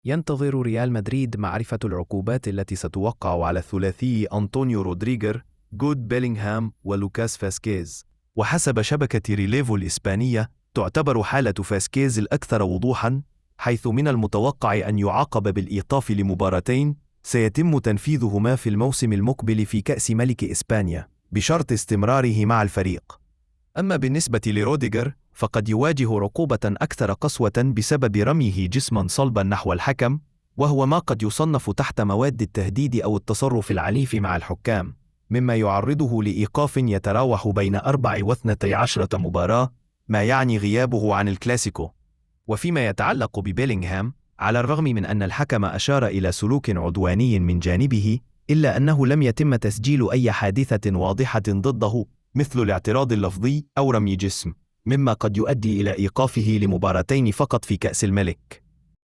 ينتظر ريال مدريد معرفة العقوبات التي ستوقع على الثلاثي أنطونيو رودريغر، جود بيلينغهام ولوكاس فاسكيز. وحسب شبكة ريليفو الإسبانية، تعتبر حالة فاسكيز الأكثر وضوحاً، حيث من المتوقع أن يعاقب بالإيقاف لمباراتين سيتم تنفيذهما في الموسم المقبل في كأس ملك إسبانيا بشرط استمراره مع الفريق. أما بالنسبة لروديغر فقد يواجه عقوبة أكثر قسوة بسبب رميه جسما صلبا نحو الحكم، وهو ما قد يصنف تحت مواد التهديد أو التصرف العنيف مع الحكام، مما يعرضه لإيقاف يتراوح بين 4 و12 مباراة، ما يعني غيابه عن الكلاسيكو. وفيما يتعلق ببيلينغهام، على الرغم من أن الحكم أشار إلى سلوك عدواني من جانبه، إلا أنه لم يتم تسجيل أي حادثة واضحة ضده مثل الاعتراض اللفظي أو رمي جسم، مما قد يؤدي إلى إيقافه لمباراتين فقط في كأس الملك.